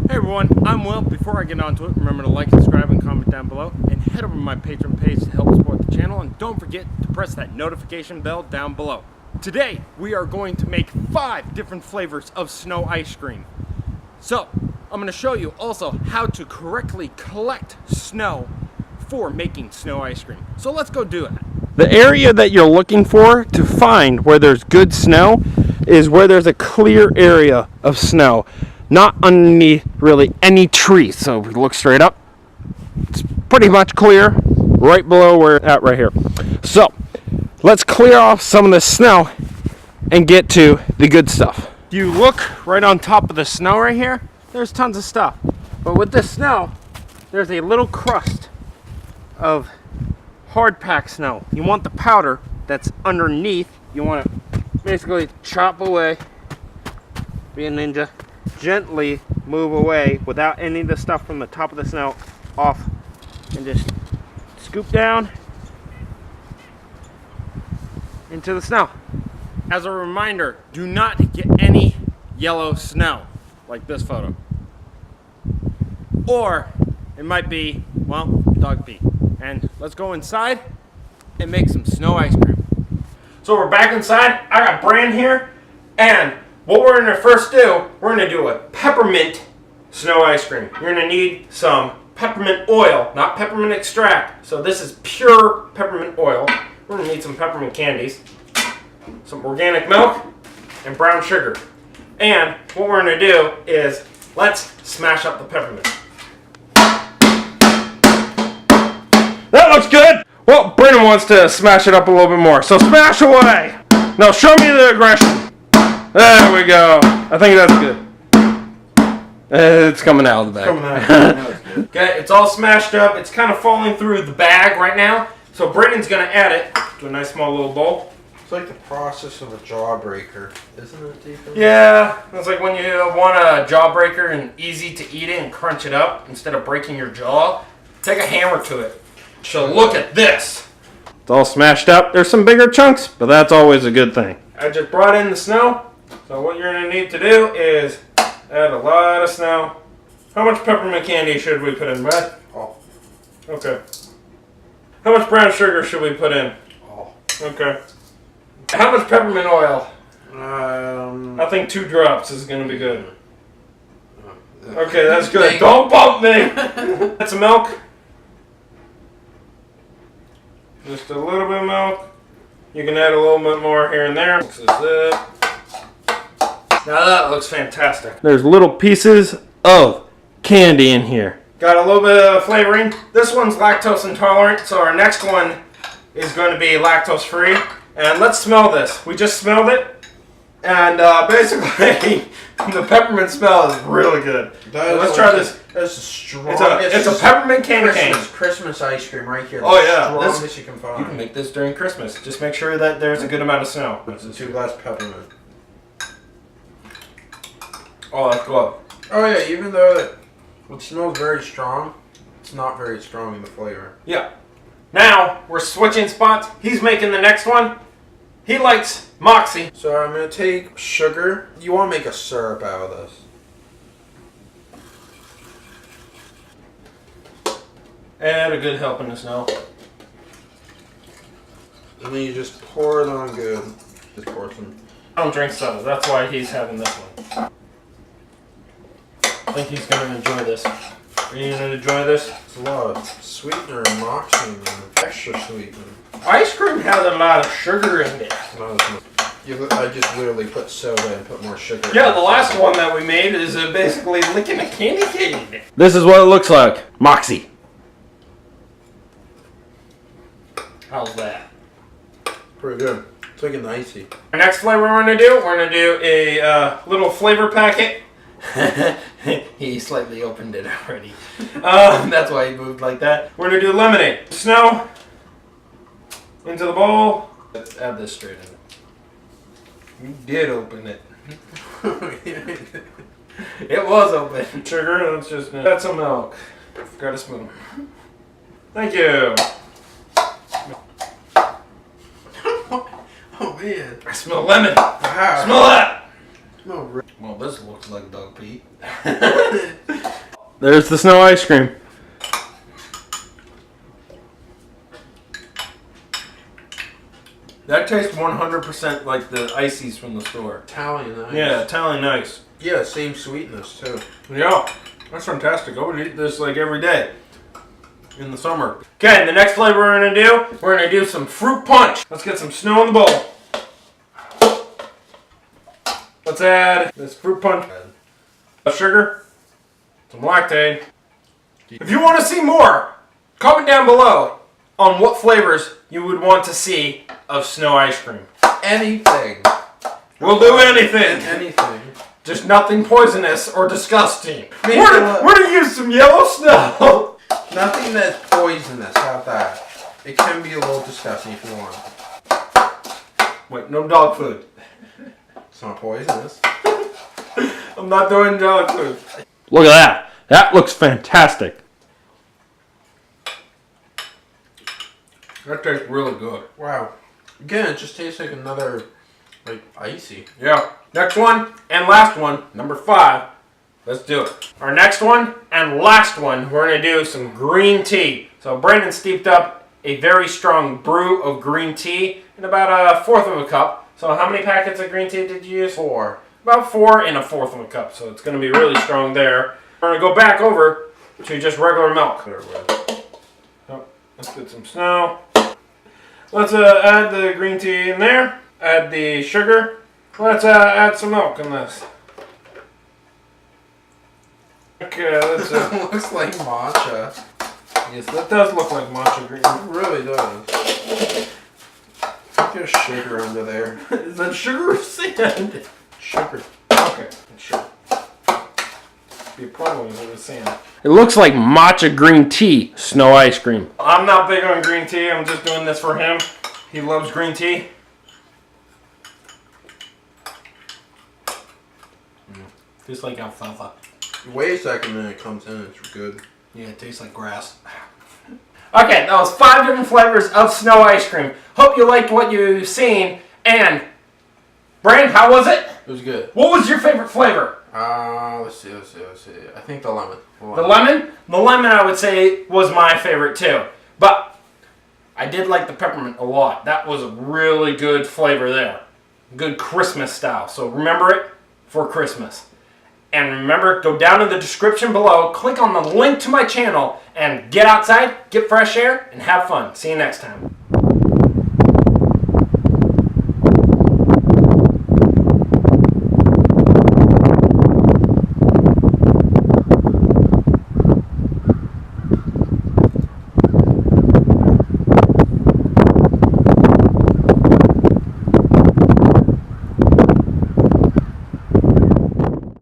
Hey everyone, I'm Will. Before I get on to it, remember to like, subscribe, and comment down below, and head over to my Patreon page to help support the channel, and don't forget to press that notification bell down below. Today, we are going to make 5 different flavors of snow ice cream. So, I'm going to show you also how to correctly collect snow for making snow ice cream. So let's go do it. The area that you're looking for to find where there's good snow is where there's a clear area of snow. Not underneath really any tree. So if we look straight up, it's pretty much clear right below where we're at right here. So let's clear off some of the snow and get to the good stuff. If you look right on top of the snow right here, there's tons of stuff. But with this snow, there's a little crust of hard packed snow. You want the powder that's underneath. You want to basically chop away, be a ninja. Gently move away without any of the stuff from the top of the snow off, and just scoop down into the snow. As a reminder, do not get any yellow snow like this photo, or it might be, well, dog pee. And let's go inside and make some snow ice cream. So we're back inside. I got Bran here, and what we're going to first do, we're going to do a peppermint snow ice cream. You're going to need some peppermint oil, not peppermint extract. So this is pure peppermint oil. We're going to need some peppermint candies, some organic milk, and brown sugar. And what we're going to do is, let's smash up the peppermint. That looks good! Well, Brennan wants to smash it up a little bit more. So smash away! Now show me the aggression. There we go. I think that's good. It's coming out of the bag. Okay, it's all smashed up. It's kind of falling through the bag right now. So Brennan's going to add it to a nice small little bowl. It's like the process of a jawbreaker, isn't it, Dykeman? Yeah, it's like when you want a jawbreaker and easy to eat it and crunch it up instead of breaking your jaw. Take a hammer to it. So look at this. It's all smashed up. There's some bigger chunks, but that's always a good thing. I just brought in the snow. So what you're going to need to do is add a lot of snow. How much peppermint candy should we put in, Brad? All. Okay. How much brown sugar should we put in? All. Okay. How much peppermint oil? I think 2 drops is going to be good. Okay, that's good. Don't bump me! Add some milk. Just a little bit of milk. You can add a little bit more here and there. This is it. Now that looks fantastic. There's little pieces of candy in here. Got a little bit of flavoring. This one's lactose intolerant, so our next one is going to be lactose free. And let's smell this. We just smelled it, and basically the peppermint smell is really good. Let's try this. That's the strongest. It's a peppermint candy cane. Christmas ice cream right here. Oh yeah, the strongest you can find. You can make this during Christmas. Just make sure that there's a good amount of snow. It's a 2 glass peppermint. Oh, that's good. Oh yeah, even though it smells very strong, it's not very strong in the flavor. Yeah. Now we're switching spots. He's making the next one. He likes Moxie. So I'm gonna take sugar. You want to make a syrup out of this. Add a good helping of snow. And then you just pour it on good. Just pour some. I don't drink soda. That's why he's having this one. I think he's going to enjoy this. Are you going to enjoy this? It's a lot of sweetener and moxie and extra sweetener. Ice cream has a lot of sugar in it. Not as much. I just literally put soda and put more sugar. Yeah, the last one that we made is basically licking a candy cane. This is what it looks like. Moxie. How's that? Pretty good. It's like an icy. Our next flavor we're going to do a little flavor packet. He slightly opened it already. That's why he moved like that. We're going to do lemonade. Snow into the bowl. Let's add this straight in. You did open it. It was open. Sugar, let's just add some milk. Forgot a spoon. Thank you. Oh man. I smell lemon. Wow. Smell that. No, well, this looks like dog pee. there's the snow ice cream. That tastes 100% like the ices from the store. Italian ice. Yeah, Italian ice. Yeah, same sweetness too. Yeah, that's fantastic. I would eat this like every day in the summer. Okay, the next flavor we're gonna do some fruit punch. Let's get some snow in the bowl. Let's add this fruit punch. Sugar, some lactate. If you want to see more, comment down below on what flavors you would want to see of snow ice cream. Anything. We'll do anything. Anything. Just nothing poisonous or disgusting. We're gonna use some yellow snow. Nothing that's poisonous. How about that? It can be a little disgusting if you want. Wait, no dog food. It's not poisonous. I'm not doing dog food. Look at that. That looks fantastic. That tastes really good. Wow. Again, it just tastes like another, like, icy. Yeah. Next one and last one, number 5. Let's do it. Our next one and last one, we're going to do some green tea. So Brandon steeped up a very strong brew of green tea in about 1/4 of a cup. So how many packets of green tea did you use? 4. About 4 and 1/4 of a cup. So it's going to be really strong there. We're going to go back over to just regular milk. Oh, let's get some snow. Let's add the green tea in there. Add the sugar. Let's add some milk in this. Okay, let's. It looks like matcha. Yes, that does look like matcha green. It really does. There's sugar under there. Is that sugar or sand? Sugar. Okay, sure. Be a problem with the sand. It looks like matcha green tea, snow ice cream. I'm not big on green tea. I'm just doing this for him. He loves green tea. Tastes like alfalfa. Wait a second, then it comes in. It's good. Yeah, it tastes like grass. Okay, that was 5 different flavors of snow ice cream. Hope you liked what you've seen. And, Brian, how was it? It was good. What was your favorite flavor? Let's see. I think the lemon. The lemon? The lemon, I would say, was my favorite too. But I did like the peppermint a lot. That was a really good flavor there. Good Christmas style. So remember it for Christmas. And remember, go down in the description below, click on the link to my channel, and get outside, get fresh air, and have fun. See you next time.